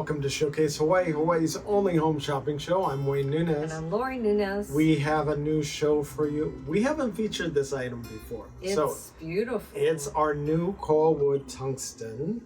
welcome to Showcase Hawaii, Hawaii's only home shopping show. I'm Wayne Nunez. And I'm Lori Nunez. We have a new show for you. We haven't featured this item before. It's beautiful. It's our new coral wood tungsten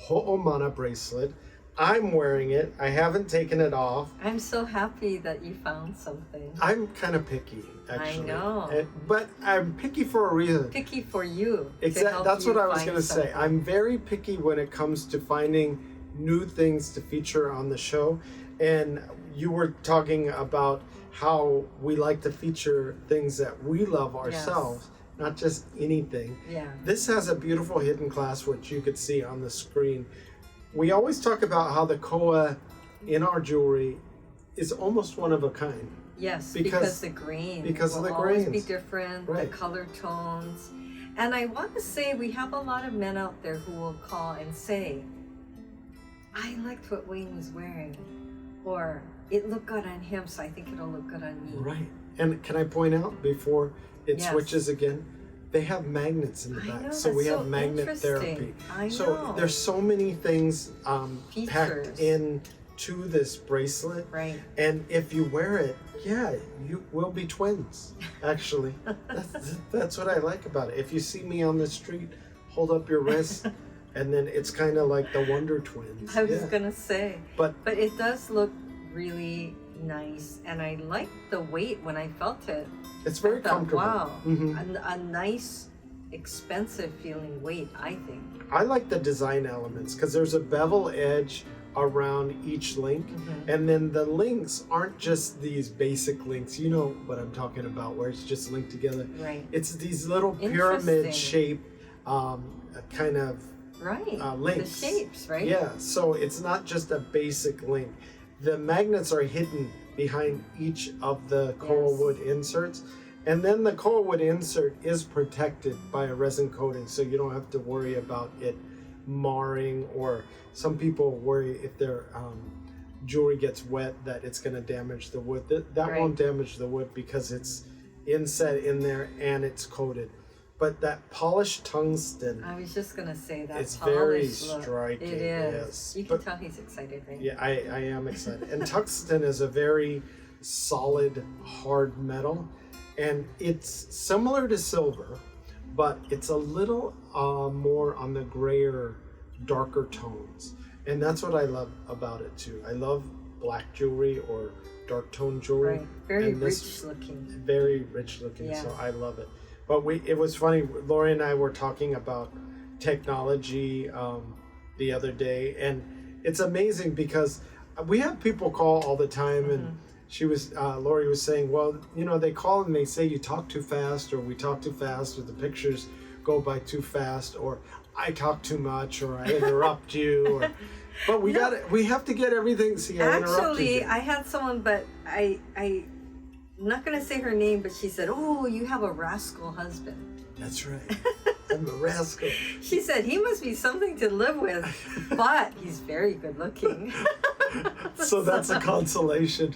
omana bracelet. I'm wearing it. I haven't taken it off. I'm so happy that you found something. I'm kind of picky, actually. I know. But I'm picky for a reason. Picky for you. Exactly. That's what I was going to say. I'm very picky when it comes to finding new things to feature on the show. And you were talking about how we like to feature things that we love ourselves, not just anything. Yeah. This has a beautiful hidden clasp, which you could see on the screen. We always talk about how the koa in our jewelry is almost one of a kind. Yes, because the grain will always be different, right. The color tones. And I want to say we have a lot of men out there who will call and say, I liked what Wayne was wearing, or it looked good on him, so I think it'll look good on me. Right. And can I point out before it switches again? They have magnets in the back, know, so we have so magnet therapy. I so know. There's so many things packed in to this bracelet. Right. And if you wear it, you will be twins. Actually, that's what I like about it. If you see me on the street, hold up your wrist, and then it's kind of like the Wonder Twins. I was gonna say, but it does look really nice, and I like the weight when I felt it. It's very comfortable. Wow, a nice, expensive feeling weight, I think. I like the design elements because there's a bevel edge around each link, and then the links aren't just these basic links. You know what I'm talking about, where it's just linked together. Right. It's these little pyramid shape kind of links. The shapes, right? Yeah. So it's not just a basic link. The magnets are hidden behind each of the coral wood inserts. And then the coral wood insert is protected by a resin coating, so you don't have to worry about it marring, or some people worry if their jewelry gets wet that it's going to damage the wood. That won't damage the wood because it's inset in there and it's coated. But that polished tungsten, I was just going to say that it's very striking. It is. Yes. You can tell he's excited, right? Yeah, I am excited. And tungsten is a very solid, hard metal. And it's similar to silver, but it's a little more on the grayer, darker tones. And that's what I love about it too. I love black jewelry or dark tone jewelry. Right. Very rich looking. Very rich looking, so I love it. But it was funny, Lori and I were talking about technology the other day, and it's amazing because we have people call all the time, and Lori was saying, well, you know, they call and they say you talk too fast, or we talk too fast, or the pictures go by too fast, or I talk too much, or I interrupt you, but we have to get everything. See, actually, I had someone, but I'm not going to say her name, but she said, oh, you have a rascal husband. That's right. I'm a rascal. She said, he must be something to live with, but he's very good looking. So that's a consolation.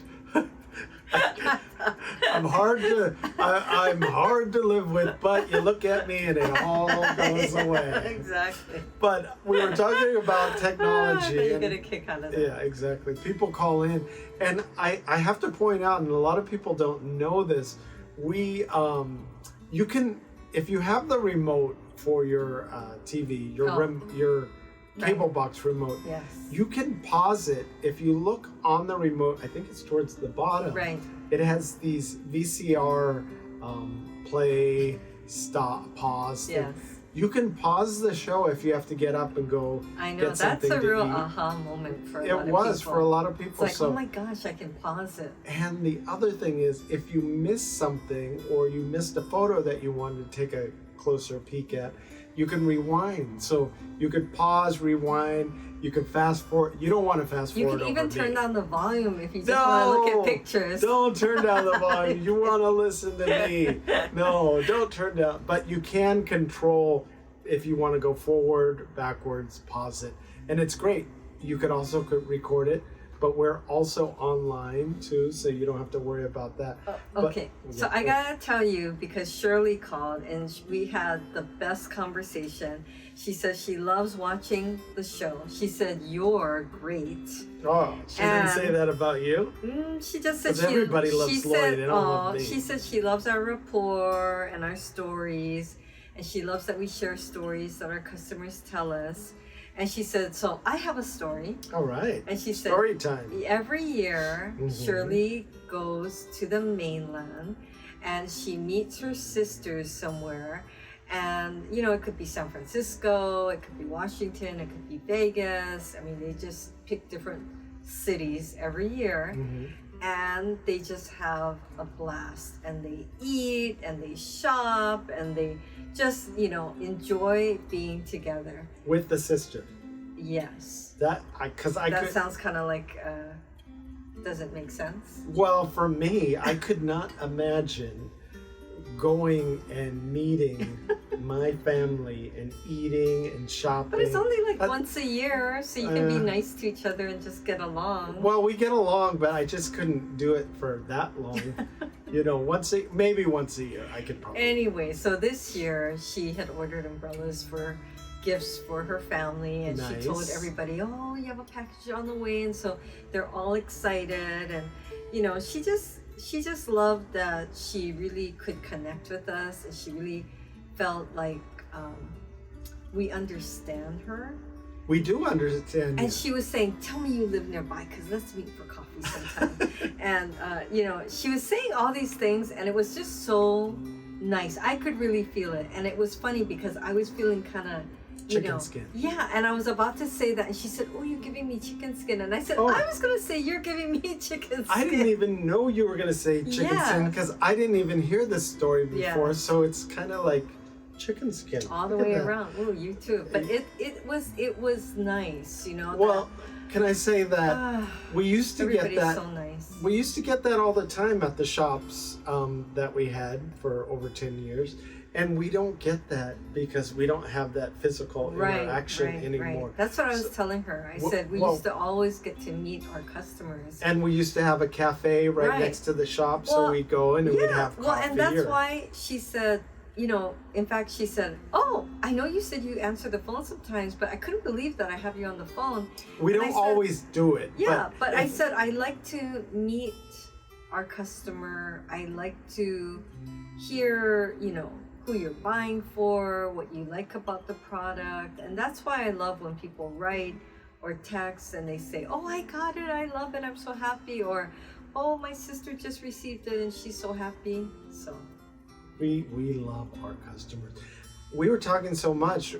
I'm hard to live with, but you look at me and it all goes away. Exactly. But we were talking about technology. You get a kick out of that. Yeah, exactly. People call in, and I have to point out, and a lot of people don't know this, you can, if you have the remote for your TV, your cable box remote, you can pause it. If you look on the remote, I think it's towards the bottom, it has these VCR play, stop, pause. Yes. You can pause the show if you have to get up and go. I know, get something that's a real to eat. aha moment for a lot of people. It was for a lot of people. It's like, oh my gosh, I can pause it. And the other thing is, if you miss something, or you missed a photo that you wanted to take a closer peek at, you can rewind. So you could pause, rewind, you can fast forward. You don't want to fast forward. You can even turn down the volume if you just want to look at pictures. Don't turn down the volume. You want to listen to me. No, don't turn down. But you can control if you want to go forward, backwards, pause it. And it's great. You could also record it. but we're also online too, so you don't have to worry about that. Okay, so I gotta tell you, because Shirley called and we had the best conversation. She says she loves watching the show. She said, "You're great." Oh, she didn't say that about you? She just said everybody loves Lloyd. They don't love me. She said she loves our rapport and our stories, and she loves that we share stories that our customers tell us. And she said, so I have a story. All right. And she said, story time. Every year, Shirley goes to the mainland and she meets her sisters somewhere. And, you know, it could be San Francisco, it could be Washington, it could be Vegas. I mean, they just pick different cities every year. And they just have a blast. And they eat and they shop and they just, you know, enjoy being together. With the sister. Yes. That sounds kind of like, doesn't make sense. Well, for me, I could not imagine going and meeting my family and eating and shopping. But it's only like once a year, so you can be nice to each other and just get along. Well, we get along, but I just couldn't do it for that long. You know, maybe once a year, I could probably. Anyway, so this year she had ordered umbrellas for gifts for her family, and she told everybody, "Oh, you have a package on the way," and so they're all excited, and you know, she just loved that she really could connect with us, and she really felt like we understand her. We do understand. And she was saying, "Tell me you live nearby, because let's meet for coffee sometime." And you know, she was saying all these things, and it was just so nice. I could really feel it, and it was funny because I was feeling kind of chicken skin. Yeah, and I was about to say that, and she said, "Oh, you're giving me chicken skin," and I said, "I was gonna say you're giving me chicken skin." I didn't even know you were gonna say chicken skin because I didn't even hear this story before. So it's kind of like chicken skin all the way around. Oh, you too. But it was nice, you know. Well, can I say that we used to get that? So nice. We used to get that all the time at the shops that we had for over 10 years. And we don't get that because we don't have that physical interaction anymore. Right. That's what I was telling her. I said we used to always get to meet our customers. And we used to have a cafe right next to the shop, so we'd go in and we'd have coffee. Well, and that's why she said, you know, in fact, she said, "Oh, I know you said you answer the phone sometimes, but I couldn't believe that I have you on the phone." We don't always do it. Yeah, but I said, I like to meet our customer. I like to hear, you know, who you're buying for, what you like about the product. And that's why I love when people write or text and they say, "Oh, I got it, I love it, I'm so happy," or, "Oh, my sister just received it and she's so happy." So we love our customers. We were talking so much.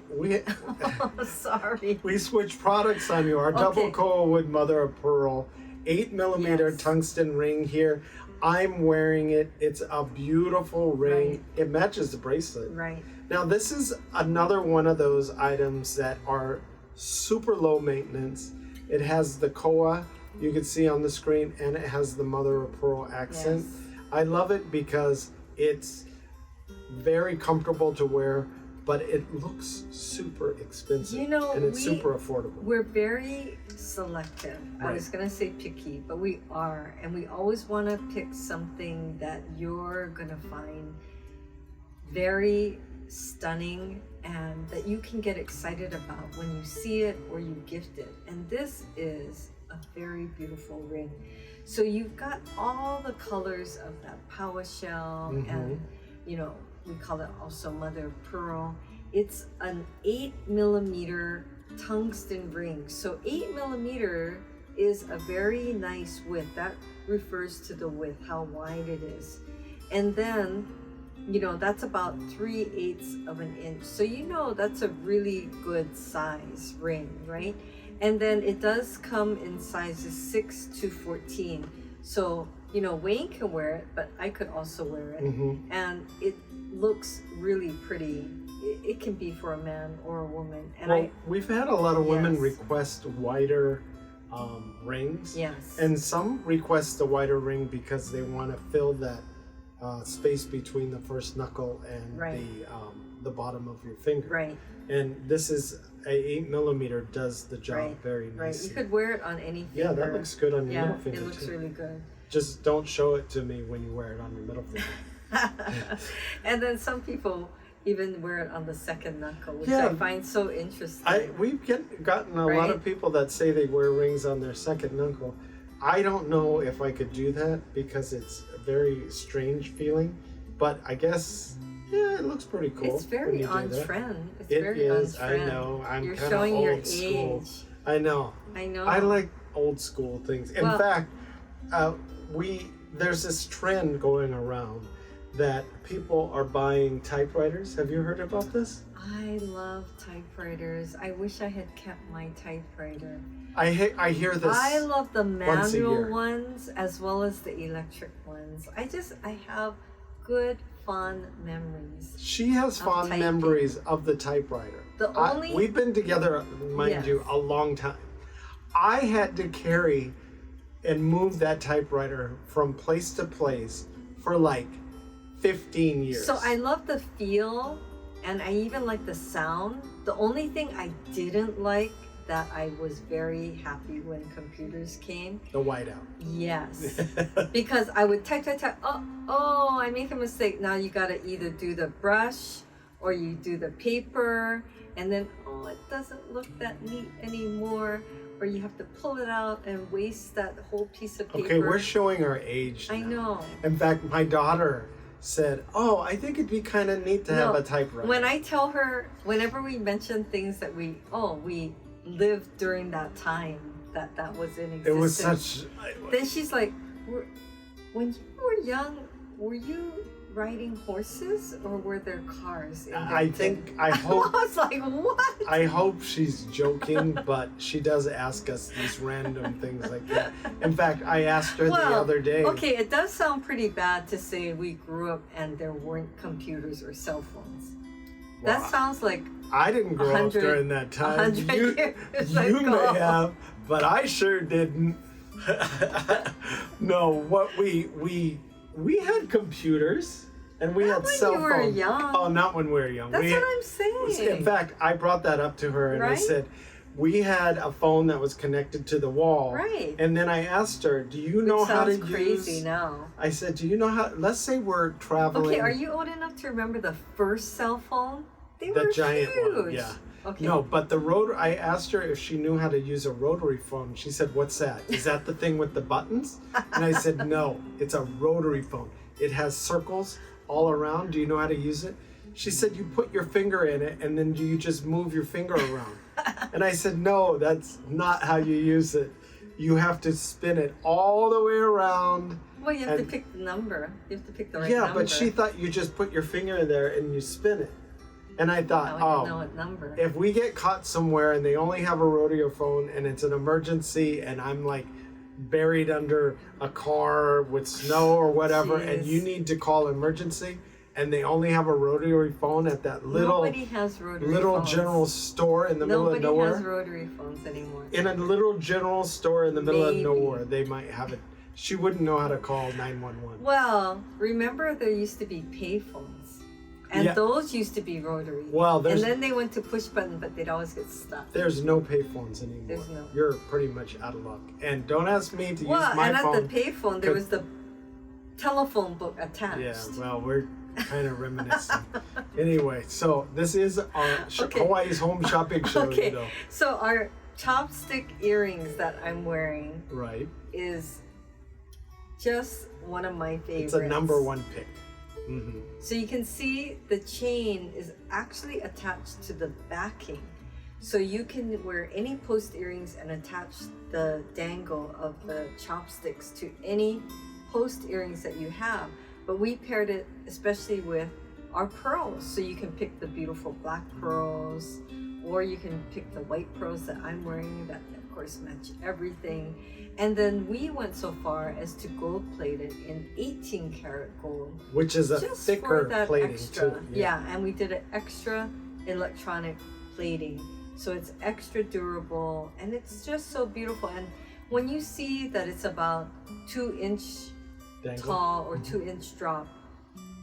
Sorry. We switched products on you. Our double coral wood mother of pearl 8mm tungsten ring here. I'm wearing it. It's a beautiful ring. Right. It matches the bracelet. Right. Now this is another one of those items that are super low maintenance. It has the koa you can see on the screen, and it has the mother of pearl accent. Yes. I love it because it's very comfortable to wear, but it looks super expensive. You know, and it's super affordable. We're very selective. Right. I was gonna say picky, but we are, and we always want to pick something that you're gonna find very stunning and that you can get excited about when you see it or you gift it. And this is a very beautiful ring. So you've got all the colors of that power shell, and you know, we call it also mother of pearl. It's an 8mm tungsten ring. So 8mm is a very nice width. That refers to the width, how wide it is. And then, you know, that's about 3/8 of an inch. So you know that's a really good size ring, right? And then it does come in sizes 6 to 14. So, you know, Wayne can wear it, but I could also wear it. And it looks really pretty. It can be for a man or a woman. And we've had a lot of women request wider rings. Yes. And some request the wider ring because they want to fill that space between the first knuckle and the bottom of your finger. Right. And this is a 8mm does the job Right. very nicely. Right. You could wear it on any finger. Yeah, that looks good on your Yeah, middle finger it looks too. really good. Just don't show it to me when you wear it on your middle finger. And then some people even wear it on the second knuckle, which Yeah. I find so interesting. We've gotten a lot Right? of people that say they wear rings on their second knuckle. I don't know if I could do that because it's a very strange feeling, but I guess, yeah, it looks pretty cool. It's when very you do on that. trend. It's It very is, on I trend. know. I'm You're kind of showing your old school. age. I know. I know. I like old school things. In Well- fact, there's this trend going around that people are buying typewriters. Have you heard about this? I love typewriters. I wish I had kept my typewriter. I hear this. I love the once a manual year. ones as well as the electric ones. I have good, fond memories. She has of fond typing. memories of the typewriter. The only- We've been together, mind Yes. you, a long time. I had to carry and move that typewriter from place to place for like 15 years. So I love the feel and I even like the sound. The only thing I didn't like that I was very happy when computers came. The whiteout. Yes. Because I would type. Oh, I make a mistake. Now you got to either do the brush or you do the paper. And then, oh, it doesn't look that neat anymore. Or you have to pull it out and waste that whole piece of paper. Okay, we're showing our age now. I know. In fact, my daughter said, "Oh, I think it'd be kind of neat to have No, a typewriter." When I tell her, whenever we mention things that we lived during that time that was in existence. it was such. Then she's like, when you were young, were you riding horses or were there cars? I invented?" I hope. I was like, what? I hope she's joking, but she does ask us these random things like that. In fact, I asked her the other day. Okay, it does sound pretty bad to say we grew up and there weren't computers or cell phones. Well, That sounds like I didn't grow up 100 during that time. 100 You, years you ago. may have, but I sure didn't. No, what we had computers and we Not had when cell you were phones. young. Oh, not when we were young. That's We what had- I'm saying. In fact, I brought that up to her and I Right? said, we had a phone that was connected to the wall. Right. And then I asked her, do you know Which how to sounds crazy use... now. I said, do you know how... Let's say we're traveling... Okay, are you old enough to remember the first cell phone? They The were giant huge. one, yeah. Okay. No, but the rotor... I asked her if she knew how to use a rotary phone. She said, what's that? Is that the thing with the buttons? And I said, no, it's a rotary phone. It has circles all around. Do you know how to use it? She said, you put your finger in it and then you just move your finger around. And I said, no, that's not how you use it. You have to spin it all the way around. Well, you have to and- pick the number. You have to pick the right Yeah, number. but she thought you just put your finger in there and you spin it. And I thought, Now I don't know what number. if we get caught somewhere and they only have a rodeo phone and it's an emergency and I'm like buried under a car with snow or whatever and Jeez. you need to call emergency and they only have a rotary phone at that Nobody has rotary little phones. general store in the middle of Nobody has nowhere. rotary phones anymore. In a little general store in the middle Maybe. of nowhere, they might have it. She wouldn't know how to call 911. Well, remember there used to be payphones. And Yeah. those used to be rotary. Well, and there's then they went to push button, but they'd always get stuck. there's no payphones anymore. There's no. You're pretty much out of luck. And don't ask me to Well, use my and phone. at the payphone, there 'cause- was the telephone book attached. Yeah, well, we're kind of reminiscing. Anyway, so this is our Okay. Hawaii's home shopping show, Okay, though. so our chopstick earrings that I'm wearing Right? is just one of my favorites. It's a number one pick. Mm-hmm. So you can see the chain is actually attached to the backing. So you can wear any post earrings and attach the dangle of the chopsticks to any post earrings that you have. But we paired it especially with our pearls. So you can pick the beautiful black pearls, or you can pick the white pearls that I'm wearing that of course match everything. And then we went so far as to gold plate it in 18 karat gold. Which is a Just thicker for that plating, extra. too. Yeah, and we did an extra electronic plating. So it's extra durable and it's just so beautiful. And when you see that it's about 2 inch Dangle. tall or 2 inch drop,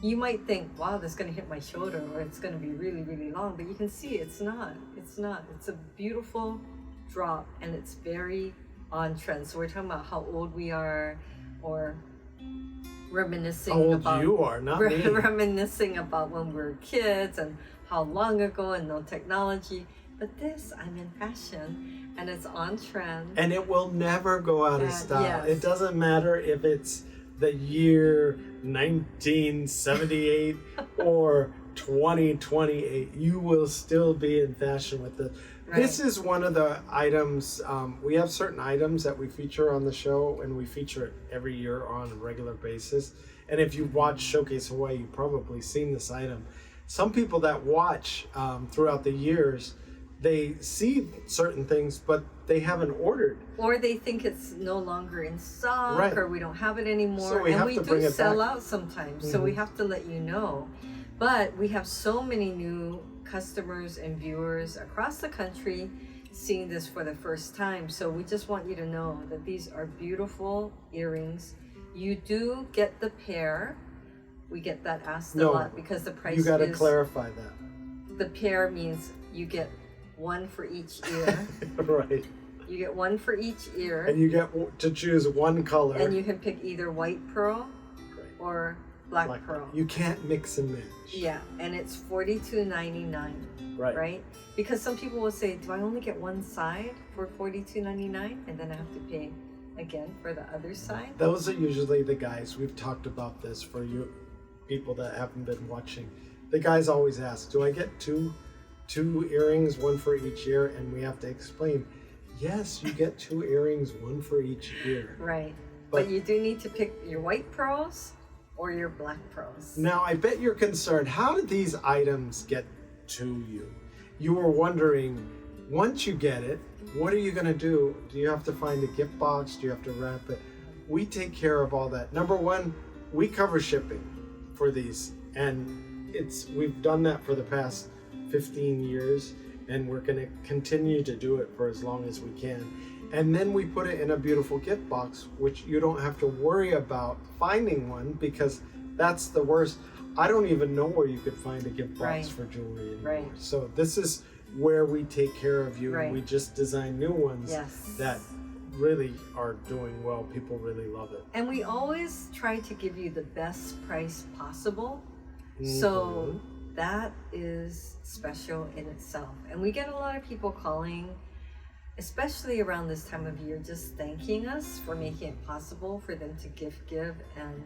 You might think, wow, that's going to hit my shoulder, or it's going to be really, really long, but you can see it's not. It's not. It's a beautiful drop, and it's very on trend. So we're talking about how old we are, or reminiscing How old about you are, not me. reminiscing about when we were kids and how long ago and no technology. But this, I'm in fashion, and it's on trend. And it will never go out of style. Yes. It doesn't matter if it's the year 1978 or 2028. You will still be in fashion with this. Right. This is one of the items, we have certain items that we feature on the show, and we feature it every year on a regular basis. And if you watch Showcase Hawaii, you've probably seen this item. Some people that watch throughout the years, they see certain things, but they haven't ordered. Or they think it's no longer in stock, Right. or we don't have it anymore. So we and have we to bring do it sell back. out sometimes, so we have to let you know. But we have so many new customers and viewers across the country seeing this for the first time. So we just want you to know that these are beautiful earrings. You do get the pair. We get that asked a lot because the price You got to is... clarify that. The pair means you get one for each ear. Right. You get one for each ear. And you get to choose one color. And you can pick either white pearl or black pearl. You can't mix and match. Yeah, and it's $42.99. Right? Because some people will say, do I only get one side for $42.99? And then I have to pay again for the other side? Those are usually the guys. We've talked about this for you people that haven't been watching. The guys always ask, do I get two earrings, one for each ear? And we have to explain, yes, you get 2 earrings, one for each ear. Right. But you do need to pick your white pearls or your black pearls. Now, I bet you're concerned, how did these items get to you? You were wondering, once you get it, what are you going to do? Do you have to find a gift box? Do you have to wrap it? We take care of all that. Number one, we cover shipping for these, and we've done that for the past 15 years, and we're going to continue to do it for as long as we can. And then we put it in a beautiful gift box, which you don't have to worry about finding one, because that's the worst. I don't even know where you could find a gift box for jewelry anymore. Right. So this is where we take care of you, and we just design new ones that really are doing well. People really love it. And we always try to give you the best price possible. So that is special in itself. And we get a lot of people calling, especially around this time of year, just thanking us for making it possible for them to give and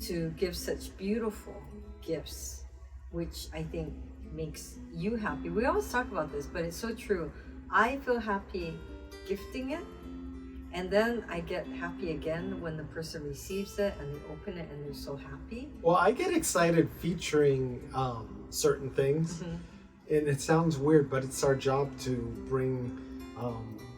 to give such beautiful gifts, which I think makes you happy. We always talk about this, but it's so true. I feel happy gifting it, and then I get happy again when the person receives it and they open it and they're so happy. Well, I get excited featuring certain things, and it sounds weird, but it's our job to bring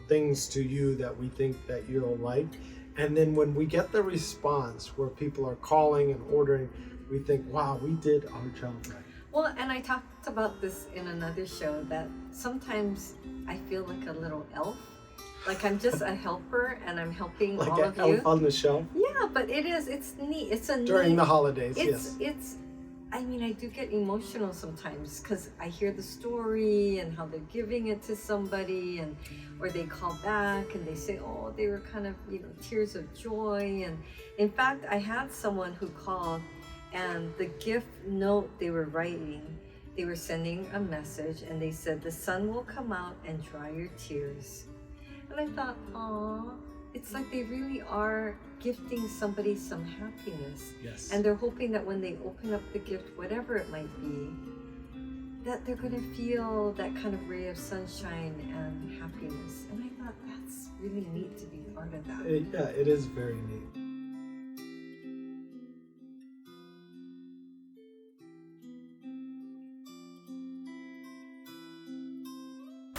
things to you that we think that you'll like. And then when we get the response where people are calling and ordering, we think, wow, we did our job right. Well, and I talked about this in another show, that sometimes I feel like a little elf. Like I'm just a helper, and I'm helping like all an of you. elf on the shelf? Yeah, but it's neat. It's a During neat, the holidays, it's I mean, I do get emotional sometimes because I hear the story and how they're giving it to somebody, and or they call back and they say, oh, they were kind of, tears of joy. And in fact, I had someone who called, and the gift note they were writing, they were sending a message, and they said, the sun will come out and dry your tears. And I thought, aw, it's like they really are gifting somebody some happiness. Yes. And they're hoping that when they open up the gift, whatever it might be, that they're going to feel that kind of ray of sunshine and happiness. And I thought that's really neat to be part of that. Yeah, it is very neat.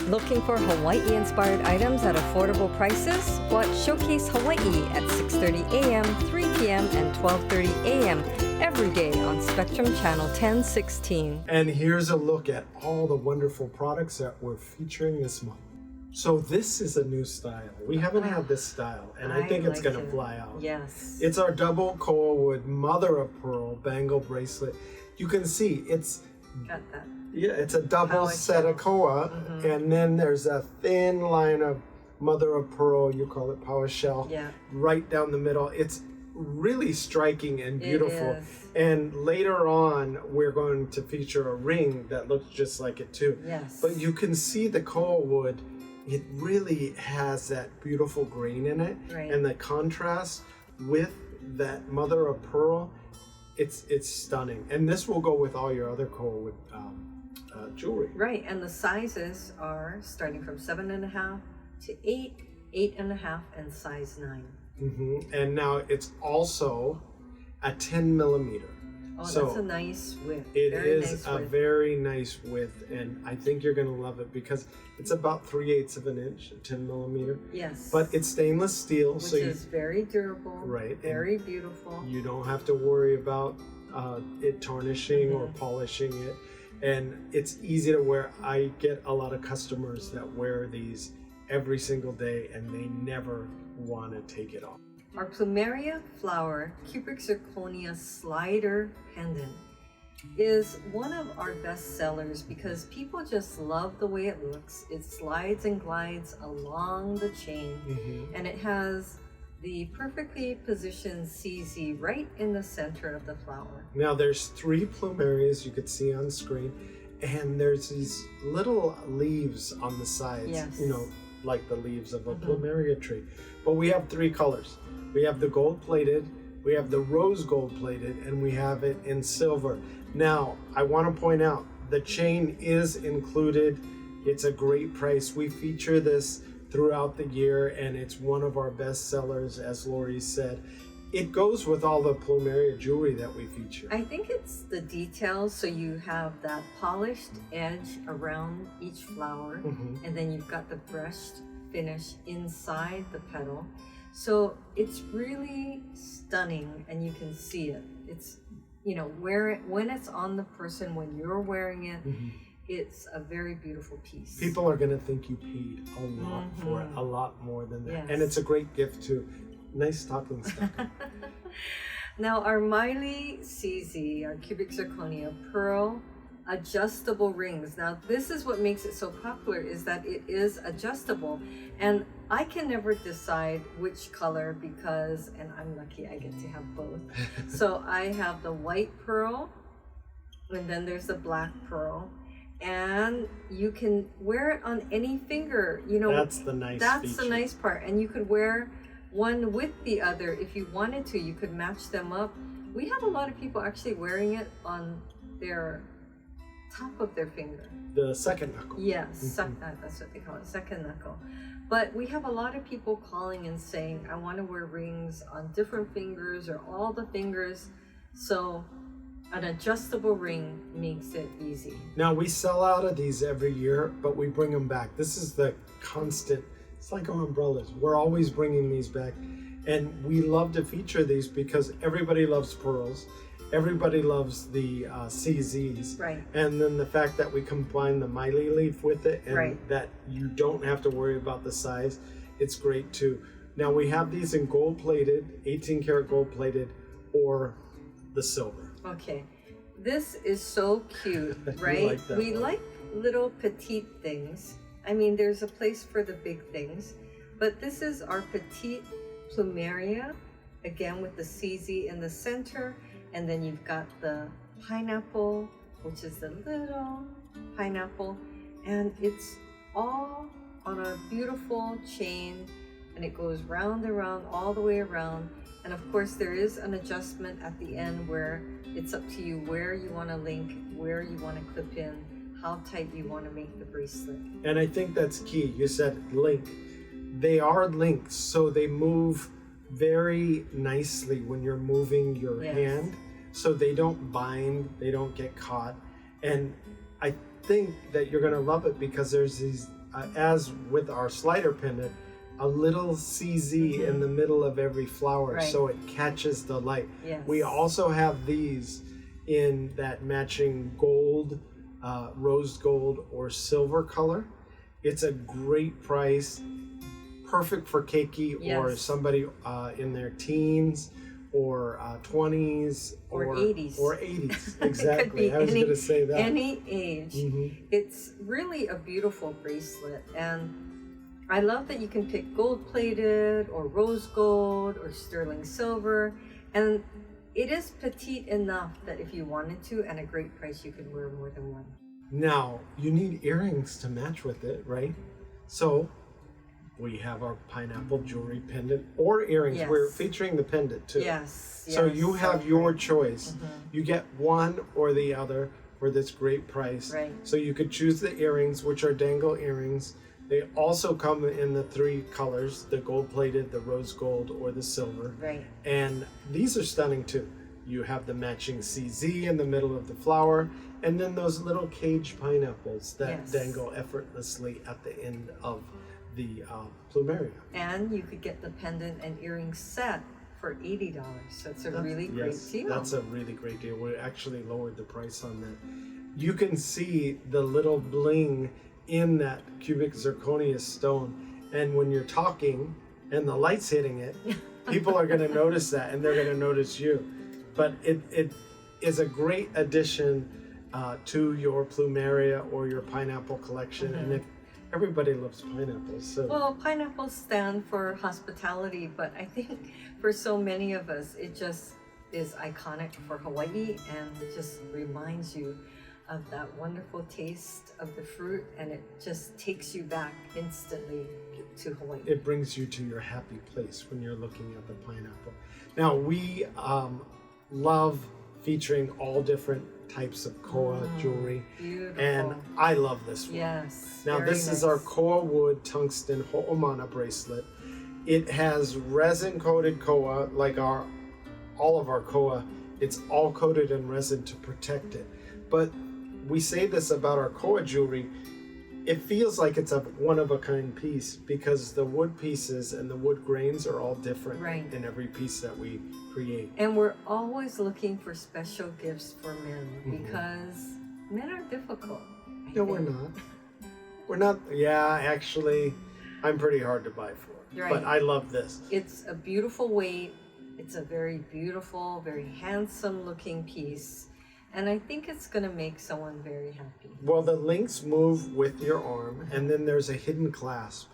Looking for Hawaii-inspired items at affordable prices? Watch Showcase Hawaii at 6:30 a.m., 3 p.m., and 12:30 a.m. every day on Spectrum Channel 1016. And here's a look at all the wonderful products that we're featuring this month. So this is a new style. We haven't had this style, and I think it's like going to it. fly out. Yes. It's our double coral wood mother of pearl bangle bracelet. You can see it's Got that. yeah, it's a double Power set of koa, and then there's a thin line of mother of pearl. You call it power shell. Yeah. Right down the middle. It's really striking and beautiful. It is. And later on, we're going to feature a ring that looks just like it too. Yes. But you can see the coral wood. It really has that beautiful grain in it, Right. and the contrast with that mother of pearl. It's stunning, and this will go with all your other coral wood jewelry. Right, and the sizes are starting from 7.5 to 8, 8.5, and size 9. And now it's also a 10 millimeter. Oh, So that's a nice width. it Very is nice a width. very nice width, and I think you're going to love it because it's about 3/8 of an inch, 10 millimeter. Yes. But it's stainless steel, which so is very durable. Right, Very beautiful. you don't have to worry about it tarnishing or polishing it, and it's easy to wear. I get a lot of customers that wear these every single day, and they never want to take it off. Our Plumeria flower cubic zirconia slider pendant is one of our best sellers because people just love the way it looks. It slides and glides along the chain, and it has the perfectly positioned CZ right in the center of the flower. Now there's 3 plumerias you could see on screen, and there's these little leaves on the sides, Yes. you know, like the leaves of a plumeria tree. But we have 3 colors. We have the gold plated, we have the rose gold plated, and we have it in silver. Now, I want to point out the chain is included. It's a great price. We feature this throughout the year, and it's one of our best sellers, as Lori said. It goes with all the plumeria jewelry that we feature. I think it's the details, so you have that polished edge around each flower, and then you've got the brushed finish inside the petal. So it's really stunning, and you can see it. It's, you know, when it's on the person, when you're wearing it, it's a very beautiful piece. People are going to think you paid a lot for it, a lot more than that. Yes. And it's a great gift too. Nice stocking stuff. Now our Miley CZ, our cubic zirconia pearl adjustable rings. Now this is what makes it so popular, is that it is adjustable, and I can never decide which color because, and I'm lucky I get to have both. So I have the white pearl, and then there's the black pearl, and you can wear it on any finger. You know, That's the nice that's feature. the nice part, and you could wear one with the other if you wanted to. You could match them up. We have a lot of people actually wearing it on their top of their finger. The second knuckle. Yes, that's what they call it, second knuckle. But we have a lot of people calling and saying, I want to wear rings on different fingers or all the fingers. So an adjustable ring makes it easy. Now we sell out of these every year, but we bring them back. This is the constant. It's like our umbrellas. We're always bringing these back. And we love to feature these because everybody loves pearls. Everybody loves the CZs. Right. And then the fact that we combine the Miley leaf with it, and that you don't have to worry about the size, it's great too. Now we have these in gold plated, 18 karat gold plated, or the silver. Okay. This is so cute, right? like that We one. like little petite things. I mean, there's a place for the big things, but this is our petite plumeria, again with the CZ in the center, and then you've got the pineapple, which is the little pineapple, and it's all on a beautiful chain, and it goes round and round all the way around. And of course there is an adjustment at the end where it's up to you where you want to link, where you want to clip in, how tight you want to make the bracelet. And I think that's key. You said link. They are linked, so they move very nicely when you're moving your hand, so they don't bind, they don't get caught. And I think that you're going to love it because there's these, as with our slider pendant, a little CZ in the middle of every flower, so it catches the light. We also have these in that matching gold, rose gold or silver color. It's a great price, perfect for keiki or Yes. somebody in their teens or 20s Or 80s. Or 80s, It could exactly. be I was going to say that. any age. Mhm. It's really a beautiful bracelet, and I love that you can pick gold-plated or rose gold or sterling silver, and it is petite enough that if you wanted to, and a great price, you could wear more than one. Now, you need earrings to match with it, right? So, we have our pineapple jewelry pendant or earrings. Yes. We're featuring the pendant too. Yes. So yes, you have so your great. choice. Mhm. You get one or the other for this great price. Right. So you could choose the earrings, which are dangle earrings. They also come in the 3 colors, the gold plated, the rose gold, or the silver. Right. And these are stunning too. You have the matching CZ in the middle of the flower, and then those little cage pineapples that Yes. dangle effortlessly at the end of the plumeria. And you could get the pendant and earring set for $80. So it's a really great Yes, deal. that's a really great deal. We actually lowered the price on that. You can see the little bling in that cubic zirconia stone, and when you're talking and the light's hitting it, people are going to notice that, and they're going to notice you. But it is a great addition to your plumeria or your pineapple collection. And if everybody loves pineapples, so Well, pineapples stand for hospitality, but I think for so many of us, it just is iconic for Hawaii and just reminds you of that wonderful taste of the fruit, and it just takes you back instantly to Hawaii. it brings you to your happy place when you're looking at the pineapple. Now, we love featuring all different types of koa jewelry, Beautiful. and I love this one. Yes. Now, very this is our nice. koa wood tungsten omana bracelet. It has resin coated koa, like all of our koa. It's all coated in resin to protect it. But we say this about our koa jewelry. It feels like it's a one-of-a-kind piece because the wood pieces and the wood grains are all different Right. in every piece that we create. And we're always looking for special gifts for men Mhm. because men are difficult. I No, we're think. not. We're not. Yeah, actually, I'm pretty hard to buy for. Right. But I love this. It's a beautiful weight. It's a very beautiful, very handsome looking piece. And I think it's going to make someone very happy. Well, the links move with your arm, and then there's a hidden clasp.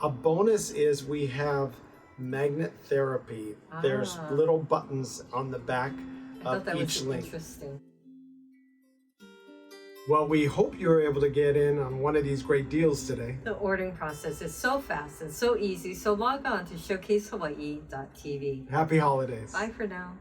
A bonus is we have magnet therapy. There's Ah. little buttons on the back I thought of that each was link. interesting. Well, we hope you were able to get in on one of these great deals today. The ordering process is so fast and so easy. So log on to showcasehawaii.tv. Happy holidays. Bye for now.